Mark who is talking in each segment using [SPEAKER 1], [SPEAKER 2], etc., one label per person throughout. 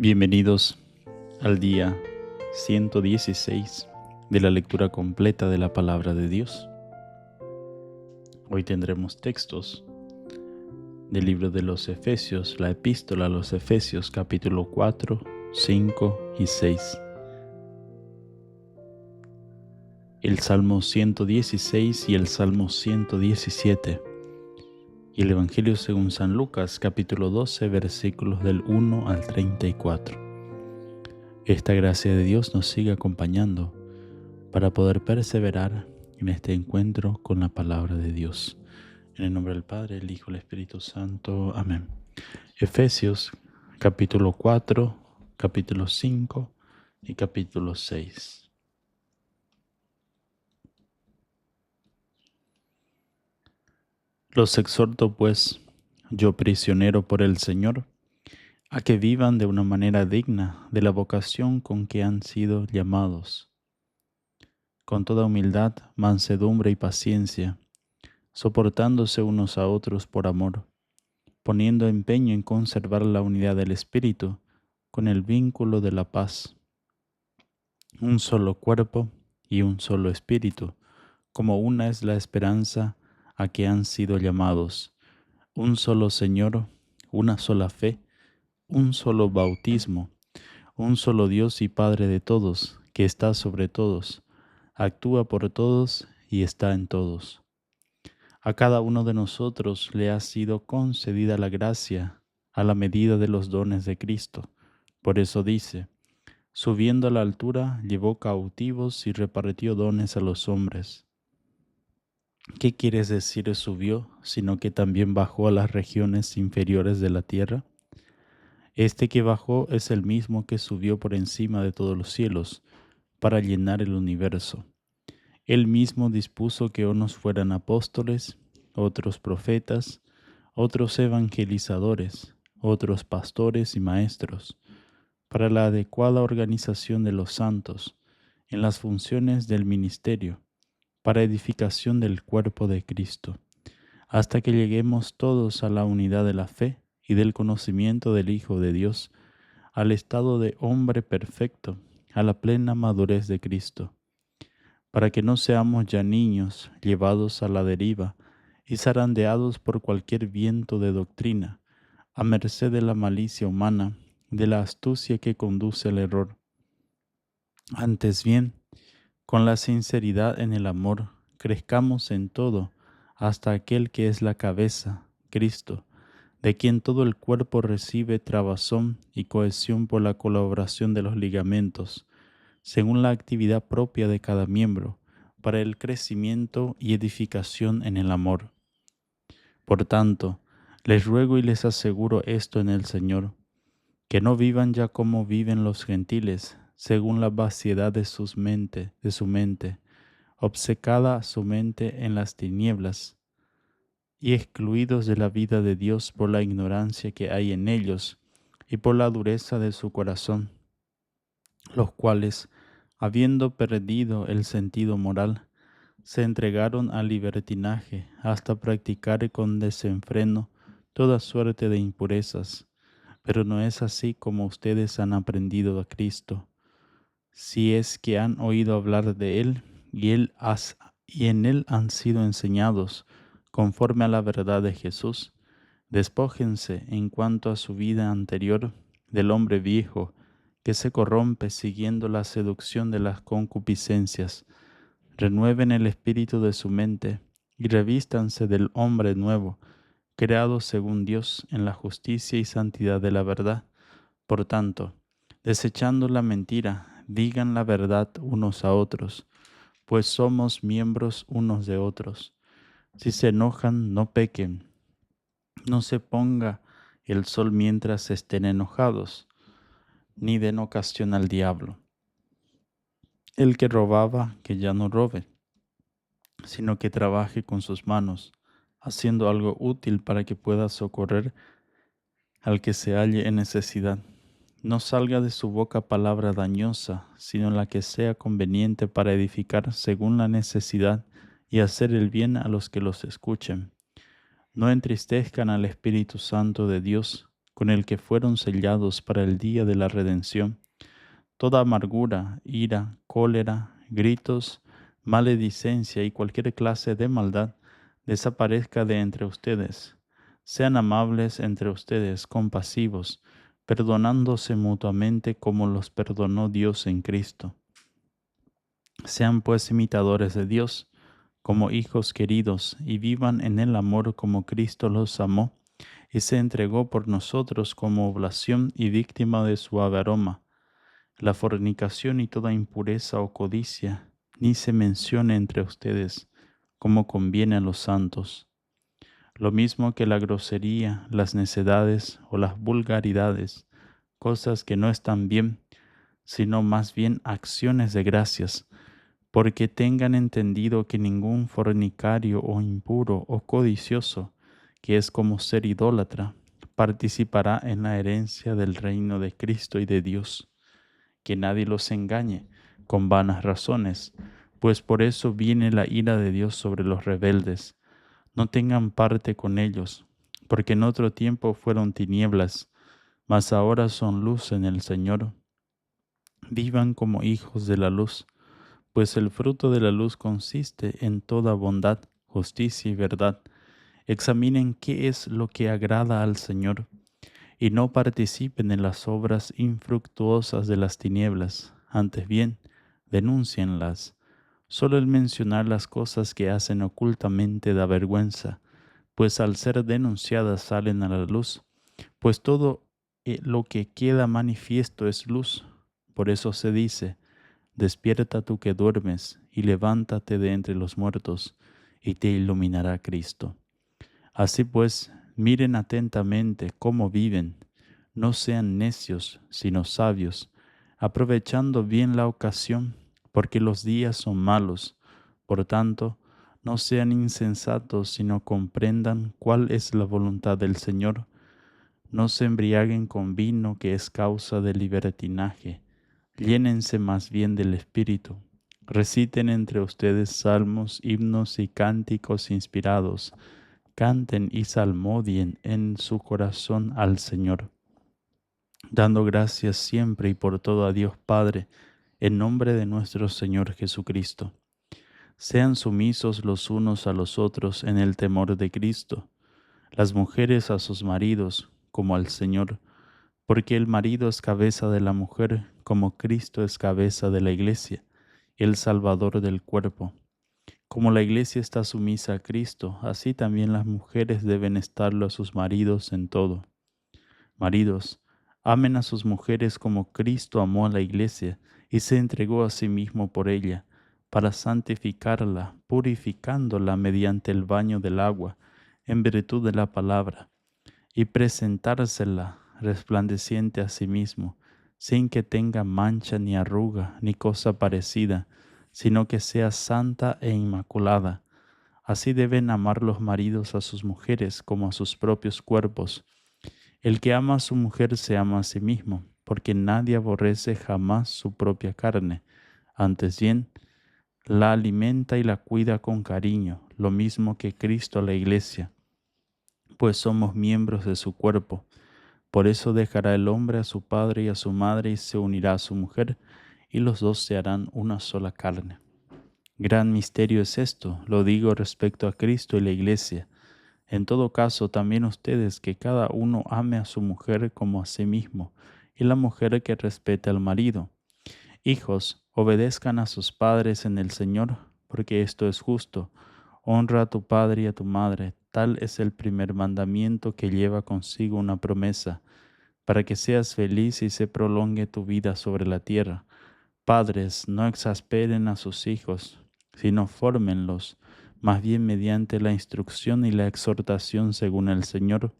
[SPEAKER 1] Bienvenidos al día 116 de la lectura completa de la Palabra de Dios. Hoy tendremos textos del libro de los Efesios, la epístola a los Efesios, capítulo 4, 5 y 6. El Salmo 116 y el Salmo 117. Y el Evangelio según San Lucas, capítulo 12, versículos del 1 al 34. Esta gracia de Dios nos sigue acompañando para poder perseverar en este encuentro con la palabra de Dios. En el nombre del Padre, el Hijo y el Espíritu Santo. Amén. Efesios, capítulo 4, capítulo 5 y capítulo 6. Los exhorto, pues, yo prisionero por el Señor, a que vivan de una manera digna de la vocación con que han sido llamados, con toda humildad, mansedumbre y paciencia, soportándose unos a otros por amor, poniendo empeño en conservar la unidad del Espíritu con el vínculo de la paz. Un solo cuerpo y un solo Espíritu, como una es la esperanza a que han sido llamados, un solo Señor, una sola fe, un solo bautismo, un solo Dios y Padre de todos, que está sobre todos, actúa por todos y está en todos. A cada uno de nosotros le ha sido concedida la gracia a la medida de los dones de Cristo. Por eso dice, subiendo a la altura, llevó cautivos y repartió dones a los hombres. ¿Qué quieres decir subió, sino que también bajó a las regiones inferiores de la tierra? Este que bajó es el mismo que subió por encima de todos los cielos, para llenar el universo. Él mismo dispuso que unos fueran apóstoles, otros profetas, otros evangelizadores, otros pastores y maestros, para la adecuada organización de los santos, en las funciones del ministerio, para edificación del cuerpo de Cristo, hasta que lleguemos todos a la unidad de la fe y del conocimiento del Hijo de Dios, al estado de hombre perfecto, a la plena madurez de Cristo, para que no seamos ya niños llevados a la deriva y zarandeados por cualquier viento de doctrina, a merced de la malicia humana, de la astucia que conduce al error. Antes bien, con la sinceridad en el amor, crezcamos en todo hasta aquel que es la cabeza, Cristo, de quien todo el cuerpo recibe trabazón y cohesión por la colaboración de los ligamentos, según la actividad propia de cada miembro, para el crecimiento y edificación en el amor. Por tanto, les ruego y les aseguro esto en el Señor, que no vivan ya como viven los gentiles, según la vaciedad de su mente, obcecada su mente en las tinieblas, y excluidos de la vida de Dios por la ignorancia que hay en ellos y por la dureza de su corazón, los cuales, habiendo perdido el sentido moral, se entregaron al libertinaje hasta practicar con desenfreno toda suerte de impurezas. Pero no es así como ustedes han aprendido a Cristo, si es que han oído hablar de Él y en Él han sido enseñados, conforme a la verdad de Jesús. Despójense en cuanto a su vida anterior del hombre viejo, que se corrompe siguiendo la seducción de las concupiscencias. Renueven el espíritu de su mente y revístanse del hombre nuevo, creado según Dios en la justicia y santidad de la verdad. Por tanto, desechando la mentira, digan la verdad unos a otros, pues somos miembros unos de otros. Si se enojan, no pequen. No se ponga el sol mientras estén enojados, ni den ocasión al diablo. El que robaba, que ya no robe, sino que trabaje con sus manos, haciendo algo útil para que pueda socorrer al que se halle en necesidad. No salga de su boca palabra dañosa, sino la que sea conveniente para edificar según la necesidad y hacer el bien a los que los escuchen. No entristezcan al Espíritu Santo de Dios, con el que fueron sellados para el día de la redención. Toda amargura, ira, cólera, gritos, maledicencia y cualquier clase de maldad desaparezca de entre ustedes. Sean amables entre ustedes, compasivos, perdonándose mutuamente como los perdonó Dios en Cristo. Sean pues imitadores de Dios como hijos queridos y vivan en el amor como Cristo los amó y se entregó por nosotros como oblación y víctima de suave aroma. La fornicación y toda impureza o codicia ni se mencione entre ustedes, como conviene a los santos. Lo mismo que la grosería, las necedades o las vulgaridades, cosas que no están bien, sino más bien acciones de gracias, porque tengan entendido que ningún fornicario o impuro o codicioso, que es como ser idólatra, participará en la herencia del reino de Cristo y de Dios. Que nadie los engañe con vanas razones, pues por eso viene la ira de Dios sobre los rebeldes. No tengan parte con ellos, porque en otro tiempo fueron tinieblas, mas ahora son luz en el Señor. Vivan como hijos de la luz, pues el fruto de la luz consiste en toda bondad, justicia y verdad. Examinen qué es lo que agrada al Señor y no participen en las obras infructuosas de las tinieblas, antes bien, denúncienlas. Solo el mencionar las cosas que hacen ocultamente da vergüenza, pues al ser denunciadas salen a la luz, pues todo lo que queda manifiesto es luz. Por eso se dice, despierta tú que duermes, y levántate de entre los muertos, y te iluminará Cristo. Así pues, miren atentamente cómo viven, no sean necios, sino sabios, aprovechando bien la ocasión, porque los días son malos. Por tanto, no sean insensatos, sino comprendan cuál es la voluntad del Señor. No se embriaguen con vino, que es causa de libertinaje. Llénense más bien del Espíritu. Reciten entre ustedes salmos, himnos y cánticos inspirados. Canten y salmodien en su corazón al Señor, dando gracias siempre y por todo a Dios Padre, en nombre de nuestro Señor Jesucristo. Sean sumisos los unos a los otros en el temor de Cristo, las mujeres a sus maridos como al Señor, porque el marido es cabeza de la mujer, como Cristo es cabeza de la iglesia, el Salvador del cuerpo. Como la iglesia está sumisa a Cristo, así también las mujeres deben estarlo a sus maridos en todo. Maridos, amen a sus mujeres como Cristo amó a la iglesia y se entregó a sí mismo por ella, para santificarla, purificándola mediante el baño del agua, en virtud de la palabra, y presentársela resplandeciente a sí mismo, sin que tenga mancha ni arruga ni cosa parecida, sino que sea santa e inmaculada. Así deben amar los maridos a sus mujeres como a sus propios cuerpos. El que ama a su mujer se ama a sí mismo, porque nadie aborrece jamás su propia carne. Antes bien, la alimenta y la cuida con cariño, lo mismo que Cristo a la iglesia, pues somos miembros de su cuerpo. Por eso dejará el hombre a su padre y a su madre y se unirá a su mujer, y los dos se harán una sola carne. Gran misterio es esto, lo digo respecto a Cristo y la iglesia. En todo caso, también ustedes, que cada uno ame a su mujer como a sí mismo, y la mujer que respete al marido. Hijos, obedezcan a sus padres en el Señor, porque esto es justo. Honra a tu padre y a tu madre, tal es el primer mandamiento que lleva consigo una promesa, para que seas feliz y se prolongue tu vida sobre la tierra. Padres, no exasperen a sus hijos, sino fórmenlos, más bien mediante la instrucción y la exhortación según el Señor.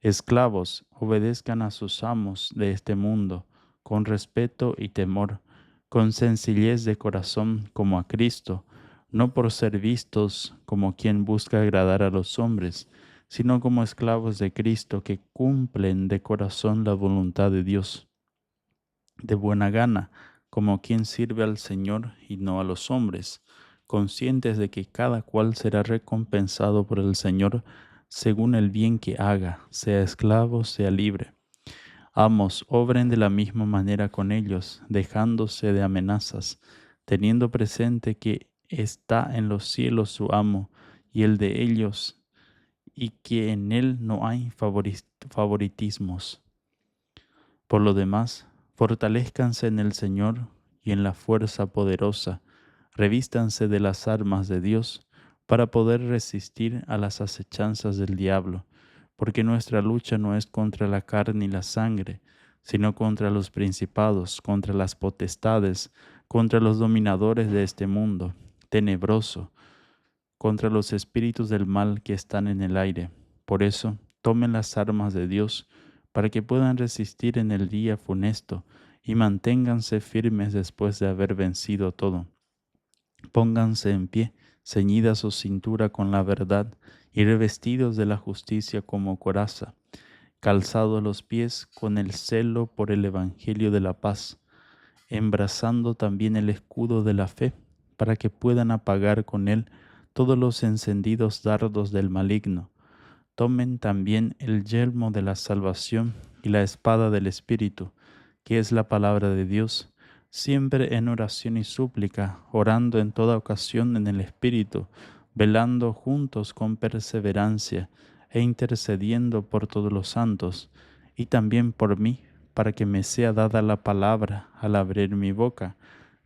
[SPEAKER 1] Esclavos, obedezcan a sus amos de este mundo, con respeto y temor, con sencillez de corazón como a Cristo, no por ser vistos como quien busca agradar a los hombres, sino como esclavos de Cristo que cumplen de corazón la voluntad de Dios, de buena gana, como quien sirve al Señor y no a los hombres, conscientes de que cada cual será recompensado por el Señor según el bien que haga, sea esclavo, sea libre. Amos, obren de la misma manera con ellos, dejándose de amenazas, teniendo presente que está en los cielos su amo y el de ellos, y que en él no hay favoritismos. Por lo demás, fortalézcanse en el Señor y en la fuerza poderosa, revístanse de las armas de Dios para poder resistir a las acechanzas del diablo, porque nuestra lucha no es contra la carne y la sangre, sino contra los principados, contra las potestades, contra los dominadores de este mundo tenebroso, contra los espíritus del mal que están en el aire. Por eso, tomen las armas de Dios para que puedan resistir en el día funesto y manténganse firmes después de haber vencido todo. Pónganse en pie, ceñida su cintura con la verdad y revestidos de la justicia como coraza, calzados los pies con el celo por el evangelio de la paz, embrazando también el escudo de la fe, para que puedan apagar con él todos los encendidos dardos del maligno. Tomen también el yelmo de la salvación y la espada del Espíritu, que es la palabra de Dios, siempre en oración y súplica, orando en toda ocasión en el Espíritu, velando juntos con perseverancia e intercediendo por todos los santos, y también por mí, para que me sea dada la palabra al abrir mi boca,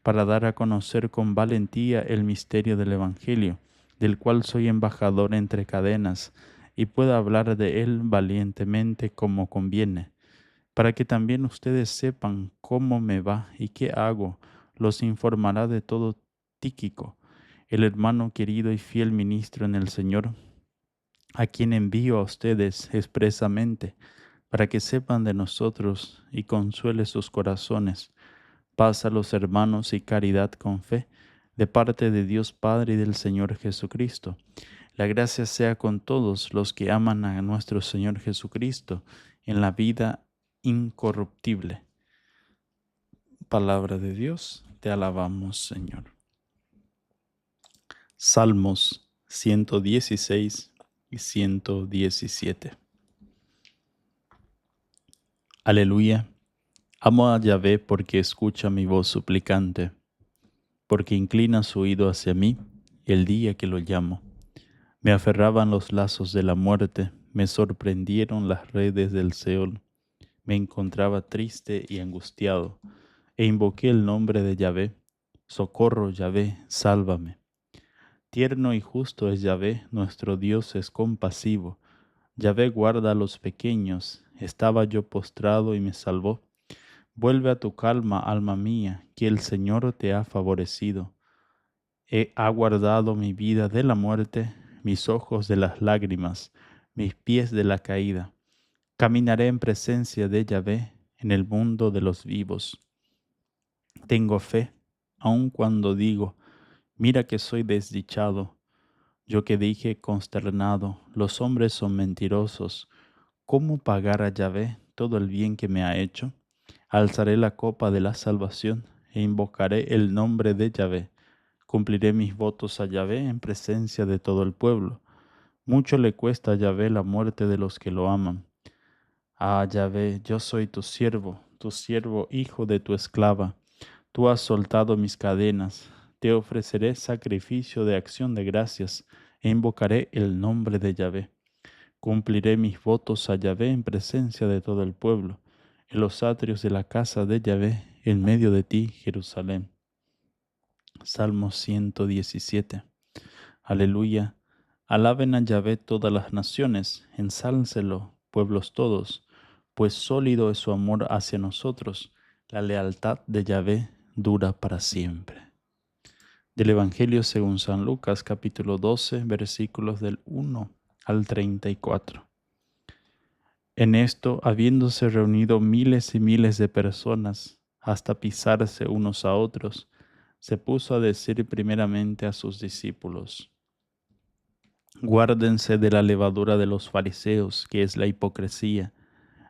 [SPEAKER 1] para dar a conocer con valentía el misterio del Evangelio, del cual soy embajador entre cadenas, y pueda hablar de él valientemente como conviene, para que también ustedes sepan cómo me va y qué hago. Los informará de todo Tíquico, el hermano querido y fiel ministro en el Señor, a quien envío a ustedes expresamente, para que sepan de nosotros y consuele sus corazones. Paz a los hermanos y caridad con fe, de parte de Dios Padre y del Señor Jesucristo. La gracia sea con todos los que aman a nuestro Señor Jesucristo en la vida incorruptible. Palabra de Dios, te alabamos, Señor. Salmos 116 y 117. Aleluya. Amo a Yahvé porque escucha mi voz suplicante, porque inclina su oído hacia mí el día que lo llamo. Me aferraban los lazos de la muerte, me sorprendieron las redes del Seol. Me encontraba triste y angustiado, e invoqué el nombre de Yahvé. Socorro, Yahvé, sálvame. Tierno y justo es Yahvé, nuestro Dios es compasivo. Yahvé guarda a los pequeños. Estaba yo postrado y me salvó. Vuelve a tu calma, alma mía, que el Señor te ha favorecido. Ha guardado mi vida de la muerte, mis ojos de las lágrimas, mis pies de la caída. Caminaré en presencia de Yahvé en el mundo de los vivos. Tengo fe, aun cuando digo, mira que soy desdichado. Yo que dije consternado, los hombres son mentirosos. ¿Cómo pagar a Yahvé todo el bien que me ha hecho? Alzaré la copa de la salvación e invocaré el nombre de Yahvé. Cumpliré mis votos a Yahvé en presencia de todo el pueblo. Mucho le cuesta a Yahvé la muerte de los que lo aman. Ah, Yahvé, yo soy tu siervo, hijo de tu esclava. Tú has soltado mis cadenas. Te ofreceré sacrificio de acción de gracias e invocaré el nombre de Yahvé. Cumpliré mis votos a Yahvé en presencia de todo el pueblo, en los atrios de la casa de Yahvé, en medio de ti, Jerusalén. Salmo 117. Aleluya. Alaben a Yahvé todas las naciones, ensálcelo, pueblos todos, pues sólido es su amor hacia nosotros, la lealtad de Yahvé dura para siempre. Del Evangelio según San Lucas, capítulo 12, versículos del 1 al 34. En esto, habiéndose reunido miles y miles de personas, hasta pisarse unos a otros, se puso a decir primeramente a sus discípulos: Guárdense de la levadura de los fariseos, que es la hipocresía.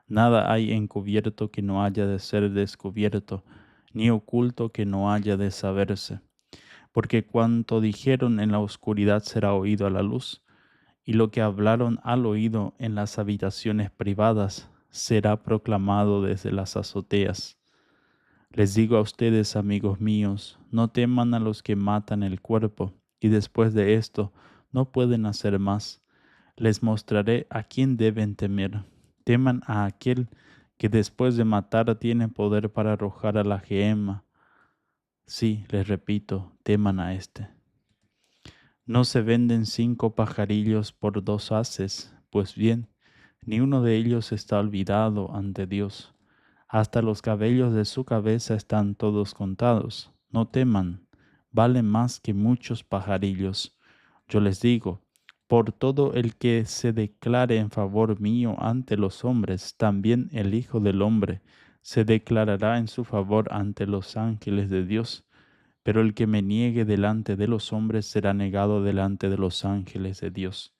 [SPEAKER 1] Nada hay encubierto que no haya de ser descubierto, ni oculto que no haya de saberse. Porque cuanto dijeron en la oscuridad será oído a la luz, y lo que hablaron al oído en las habitaciones privadas será proclamado desde las azoteas. Les digo a ustedes, amigos míos, no teman a los que matan el cuerpo, y después de esto no pueden hacer más. Les mostraré a quién deben temer. Teman a aquel que después de matar tiene poder para arrojar a la gehenna. Sí, les repito, teman a éste. ¿No se venden 5 pajarillos por 2 haces? Pues bien, ni uno de ellos está olvidado ante Dios. Hasta los cabellos de su cabeza están todos contados. No teman, valen más que muchos pajarillos. Yo les digo, por todo el que se declare en favor mío ante los hombres, también el Hijo del Hombre se declarará en su favor ante los ángeles de Dios. Pero el que me niegue delante de los hombres será negado delante de los ángeles de Dios.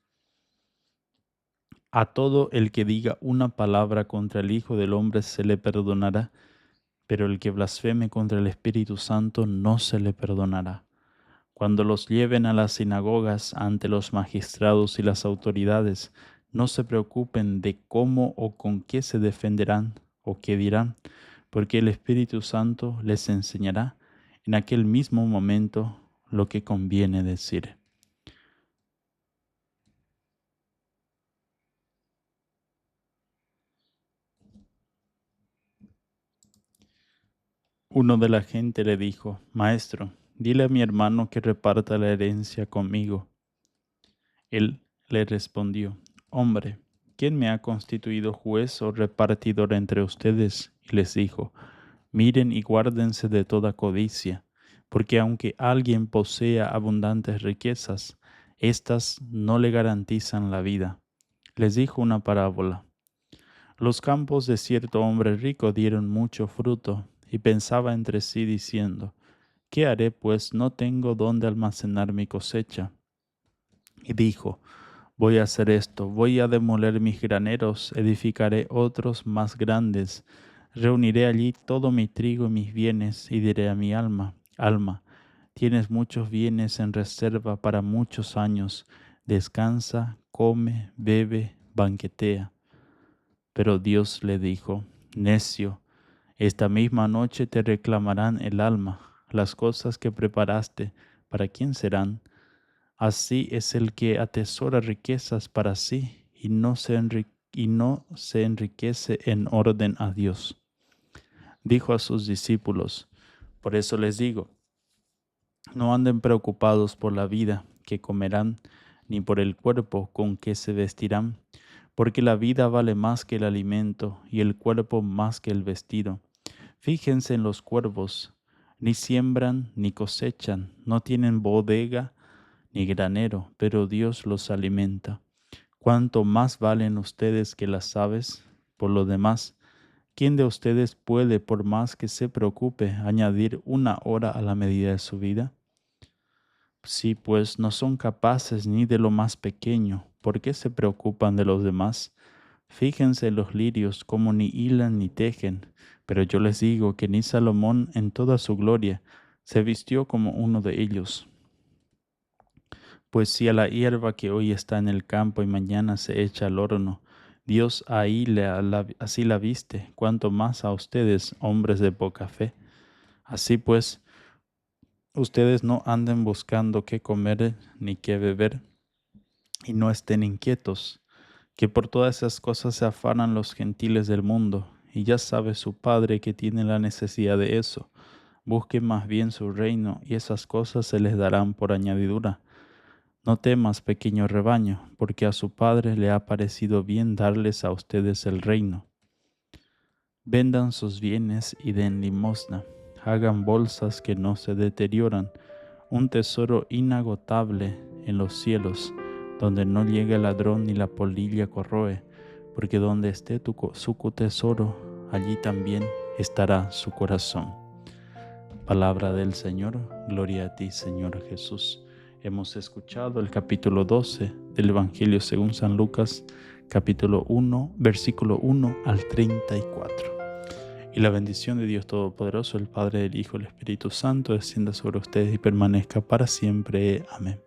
[SPEAKER 1] A todo el que diga una palabra contra el Hijo del Hombre se le perdonará, pero el que blasfeme contra el Espíritu Santo no se le perdonará. Cuando los lleven a las sinagogas ante los magistrados y las autoridades, no se preocupen de cómo o con qué se defenderán o qué dirán, porque el Espíritu Santo les enseñará en aquel mismo momento lo que conviene decir. Uno de la gente le dijo: Maestro, dile a mi hermano que reparta la herencia conmigo. Él le respondió: Hombre, ¿quién me ha constituido juez o repartidor entre ustedes? Y les dijo: Miren y guárdense de toda codicia, porque aunque alguien posea abundantes riquezas, éstas no le garantizan la vida. Les dijo una parábola. Los campos de cierto hombre rico dieron mucho fruto, y pensaba entre sí diciendo: ¿Qué haré, pues no tengo dónde almacenar mi cosecha? Y dijo: Voy a hacer esto, voy a demoler mis graneros, edificaré otros más grandes, reuniré allí todo mi trigo y mis bienes, y diré a mi alma: Alma, tienes muchos bienes en reserva para muchos años, descansa, come, bebe, banquetea. Pero Dios le dijo: Necio, esta misma noche te reclamarán el alma. Las cosas que preparaste, ¿para quién serán? Así es el que atesora riquezas para sí y no se enriquece en orden a Dios. Dijo a sus discípulos: Por eso les digo, no anden preocupados por la vida que comerán, ni por el cuerpo con que se vestirán, porque la vida vale más que el alimento y el cuerpo más que el vestido. Fíjense en los cuervos, ni siembran ni cosechan, no tienen bodega ni granero, pero Dios los alimenta. ¿Cuánto más valen ustedes que las aves? Por lo demás, ¿quién de ustedes puede, por más que se preocupe, añadir una hora a la medida de su vida? Si pues no son capaces ni de lo más pequeño, ¿por qué se preocupan de los demás? Fíjense en los lirios, como ni hilan ni tejen, pero yo les digo que ni Salomón en toda su gloria se vistió como uno de ellos. Pues si a la hierba que hoy está en el campo y mañana se echa al horno, Dios así la viste, cuanto más a ustedes, hombres de poca fe. Así pues, ustedes no anden buscando qué comer ni qué beber, y no estén inquietos, que por todas esas cosas se afanan los gentiles del mundo, y ya sabe su Padre que tiene la necesidad de eso. Busquen más bien su reino, y esas cosas se les darán por añadidura. No temas, pequeño rebaño, porque a su Padre le ha parecido bien darles a ustedes el reino. Vendan sus bienes y den limosna. Hagan bolsas que no se deterioran, un tesoro inagotable en los cielos, donde no llega el ladrón ni la polilla corroe, porque donde esté su tesoro, allí también estará su corazón. Palabra del Señor, gloria a ti, Señor Jesús. Hemos escuchado el capítulo 12 del Evangelio según San Lucas, capítulo 1, versículo 1 al 34. Y la bendición de Dios Todopoderoso, el Padre, el Hijo y el Espíritu Santo, descienda sobre ustedes y permanezca para siempre. Amén.